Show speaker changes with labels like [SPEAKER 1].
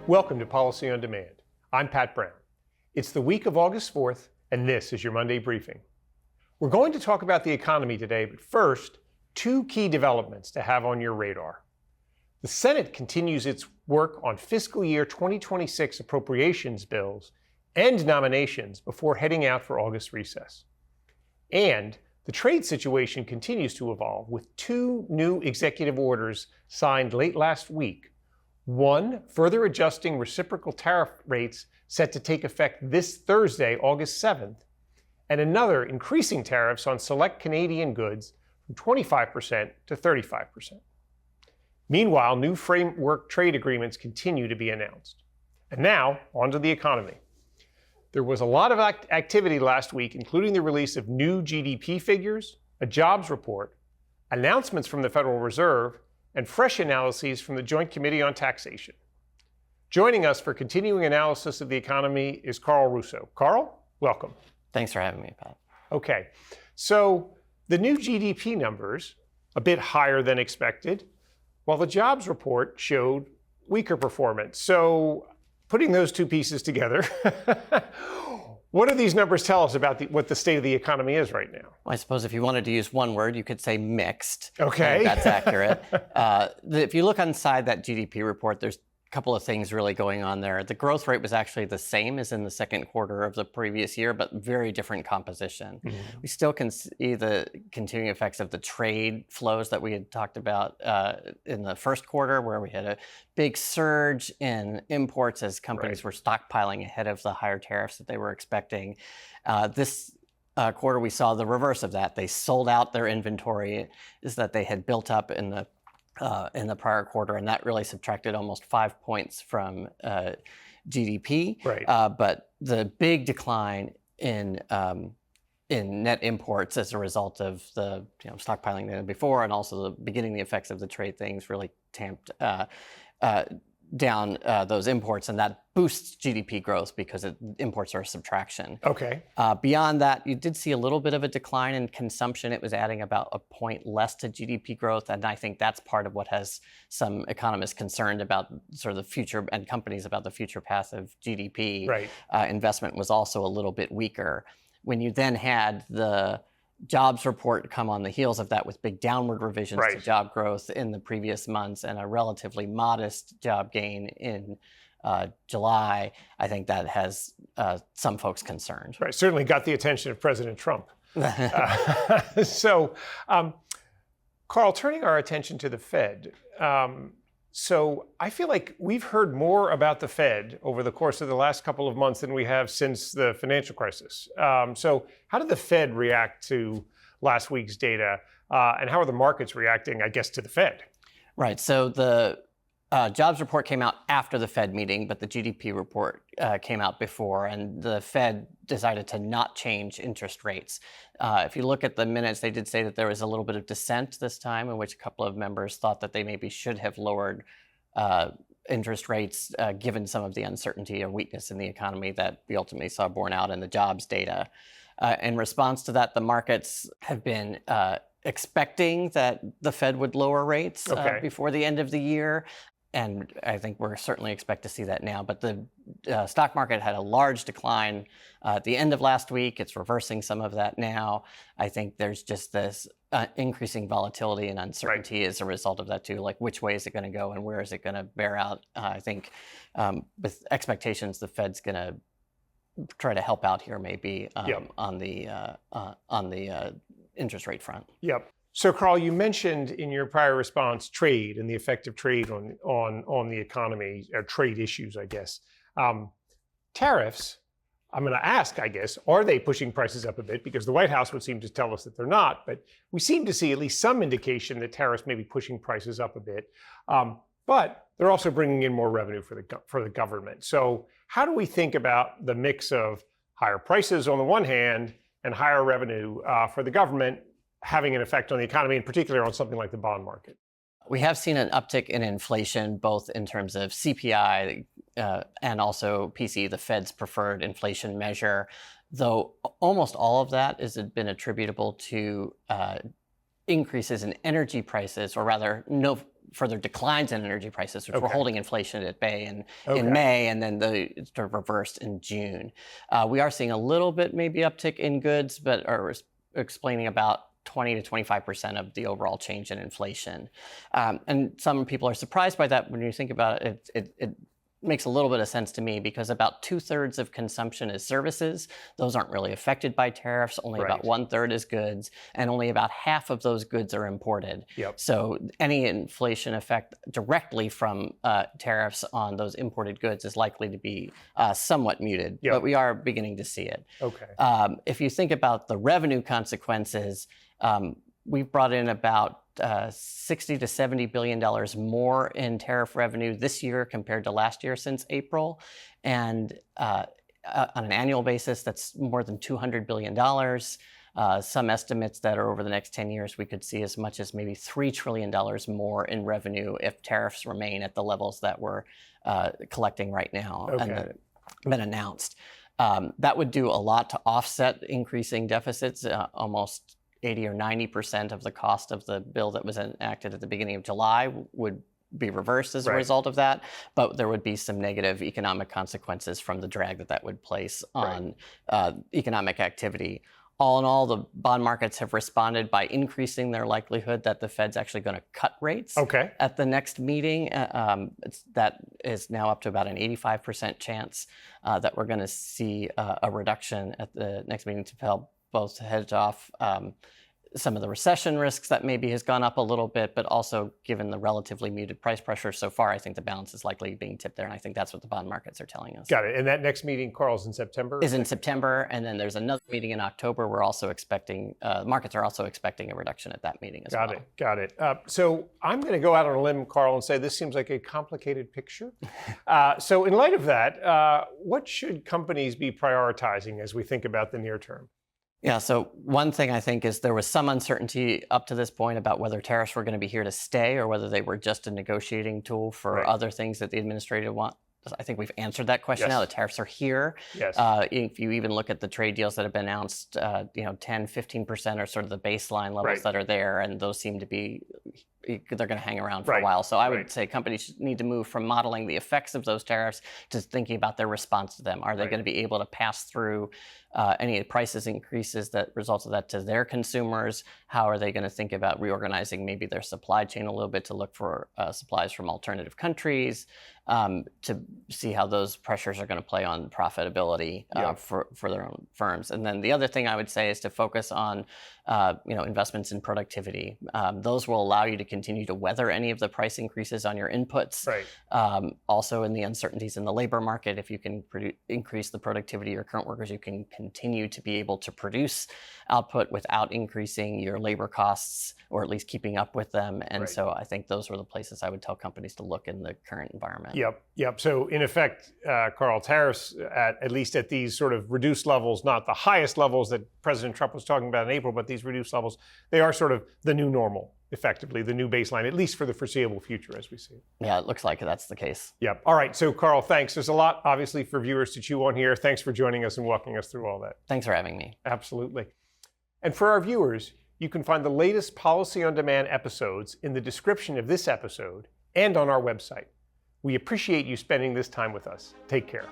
[SPEAKER 1] Welcome to Policy on Demand. I'm Pat Brown. It's the week of August 4th, and this is your Monday briefing. We're going to talk about the economy today, but first, two key developments to have on your radar. The Senate continues its work on fiscal year 2026 appropriations bills and nominations before heading out for August recess. And the trade situation continues to evolve with two new executive orders signed late last week. One, further adjusting reciprocal tariff rates set to take effect this Thursday, August 7th, and another increasing tariffs on select Canadian goods from 25% to 35%. Meanwhile, new framework trade agreements continue to be announced. And now, on to the economy. There was a lot of activity last week, including the release of new GDP figures, a jobs report, announcements from the Federal Reserve, and fresh analyses from the Joint Committee on Taxation. Joining us for continuing analysis of the economy is Karl Russo. Karl, welcome.
[SPEAKER 2] Thanks for having me, Pat.
[SPEAKER 1] Okay, so the new GDP numbers, a bit higher than expected, while the jobs report showed weaker performance. So putting those two pieces together, what do these numbers tell us about what the state of the economy is right now?
[SPEAKER 2] Well, I suppose if you wanted to use one word, you could say mixed.
[SPEAKER 1] Okay.
[SPEAKER 2] That's accurate. If you look inside that GDP report, there's a couple of things really going on there. The growth rate was actually the same as in the second quarter of the previous year, but very different composition. Mm-hmm. We still can see the continuing effects of the trade flows that we had talked about in the first quarter, where we had a big surge in imports as companies were stockpiling ahead of the higher tariffs that they were expecting. This quarter, we saw the reverse of that. They sold out their inventory that they had built up in the prior quarter, and that really subtracted almost 5 points from GDP.
[SPEAKER 1] Right.
[SPEAKER 2] But the big decline in net imports as a result of the stockpiling the before, and also beginning the effects of the trade things really tamped down those imports, and that boosts GDP growth because imports are a subtraction.
[SPEAKER 1] Okay.
[SPEAKER 2] Beyond that, you did see a little bit of a decline in consumption. It was adding about a point less to GDP growth, and I think that's part of what has some economists concerned about sort of the future, and companies about the future path of GDP.
[SPEAKER 1] Right.
[SPEAKER 2] Investment was also a little bit weaker. When you then had the jobs report come on the heels of that with big downward revisions to job growth in the previous months and a relatively modest job gain in July, I think that has some folks concerned.
[SPEAKER 1] Right, certainly got the attention of President Trump. So, Karl, turning our attention to the Fed. So I feel like we've heard more about the Fed over the course of the last couple of months than we have since the financial crisis. So how did the Fed react to last week's data? And how are the markets reacting, I guess, to the Fed?
[SPEAKER 2] Right. So the jobs report came out after the Fed meeting, but the GDP report came out before, and the Fed decided to not change interest rates. If you look at the minutes, they did say that there was a little bit of dissent this time, in which a couple of members thought that they maybe should have lowered interest rates, given some of the uncertainty or weakness in the economy that we ultimately saw borne out in the jobs data. In response to that, the markets have been expecting that the Fed would lower rates before the end of the year. And I think we're certainly expect to see that now. But the stock market had a large decline at the end of last week. It's reversing some of that now. I think there's just this increasing volatility and uncertainty as a result of that too. Like, which way is it going to go and where is it going to bear out? I think with expectations, the Fed's going to try to help out here maybe on the interest rate front.
[SPEAKER 1] Yep. So, Karl, you mentioned in your prior response trade and the effect of trade on the economy, or trade issues, I guess. Tariffs, I'm going to ask, I guess, are they pushing prices up a bit? Because the White House would seem to tell us that they're not, but we seem to see at least some indication that tariffs may be pushing prices up a bit. But they're also bringing in more revenue for the government. So how do we think about the mix of higher prices on the one hand and higher revenue for the government having an effect on the economy, in particular on something like the bond market?
[SPEAKER 2] We have seen an uptick in inflation, both in terms of CPI and also PCE, the Fed's preferred inflation measure. though almost all of that has been attributable to increases in energy prices, or rather, no further declines in energy prices, which were holding inflation at bay in May, and then they sort of reversed in June. We are seeing a little bit maybe uptick in goods, but are explaining about 20 to 25% of the overall change in inflation. And some people are surprised by that. When you think about it, it makes a little bit of sense to me, because about 2/3 of consumption is services. Those aren't really affected by tariffs. Only about 1/3 is goods, and only about half of those goods are imported. So any inflation effect directly from tariffs on those imported goods is likely to be somewhat muted, but we are beginning to see it. If you think about the revenue consequences, we've brought in about $60 to $70 billion more in tariff revenue this year compared to last year since April. And on an annual basis, that's more than $200 billion. Some estimates that are over the next 10 years, we could see as much as maybe $3 trillion more in revenue if tariffs remain at the levels that we're collecting right now and that have been announced. That would do a lot to offset increasing deficits. Almost 80 or 90% of the cost of the bill that was enacted at the beginning of July would be reversed as a result of that, but there would be some negative economic consequences from the drag that would place on economic activity. All in all, the bond markets have responded by increasing their likelihood that the Fed's actually going to cut rates at the next meeting. That is now up to about an 85% chance that we're going to see a reduction at the next meeting to help both hedge off some of the recession risks that maybe has gone up a little bit, but also given the relatively muted price pressure so far, I think the balance is likely being tipped there, and I think that's what the bond markets are telling us.
[SPEAKER 1] Got it. And that next meeting, Karl, is in September?
[SPEAKER 2] Is in September, and then there's another meeting in October. We're also expecting, markets are also expecting a reduction at that meeting as well.
[SPEAKER 1] Got it. So I'm going to go out on a limb, Karl, and say this seems like a complicated picture. So in light of that, what should companies be prioritizing as we think about the near term?
[SPEAKER 2] Yeah, so one thing I think is there was some uncertainty up to this point about whether tariffs were going to be here to stay or whether they were just a negotiating tool for other things that the administrator want. I think we've answered that question now. The tariffs are here. If you even look at the trade deals that have been announced, 10, 15% are sort of the baseline levels that are there, and those seem to be, they're going to hang around for a while. So I would say companies need to move from modeling the effects of those tariffs to thinking about their response to them. Are they going to be able to pass through any prices increases that results of that to their consumers? How are they going to think about reorganizing maybe their supply chain a little bit to look for supplies from alternative countries, to see how those pressures are going to play on profitability for their own firms? And then the other thing I would say is to focus on investments in productivity. Those will allow you to continue to weather any of the price increases on your inputs. Also, in the uncertainties in the labor market, if you can increase the productivity of your current workers, you can continue to be able to produce output without increasing your labor costs, or at least keeping up with them. And so I think those are the places I would tell companies to look in the current environment.
[SPEAKER 1] Yep. So in effect, Karl, tariffs at least at these sort of reduced levels, not the highest levels that President Trump was talking about in April, but these reduced levels, they are sort of the new normal, effectively, the new baseline, at least for the foreseeable future as we see it.
[SPEAKER 2] Yeah, it looks like that's the case.
[SPEAKER 1] Yep. All right. So Karl, thanks. There's a lot, obviously, for viewers to chew on here. Thanks for joining us and walking us through all that.
[SPEAKER 2] Thanks for having me.
[SPEAKER 1] Absolutely. And for our viewers, you can find the latest Policy on Demand episodes in the description of this episode and on our website. We appreciate you spending this time with us. Take care.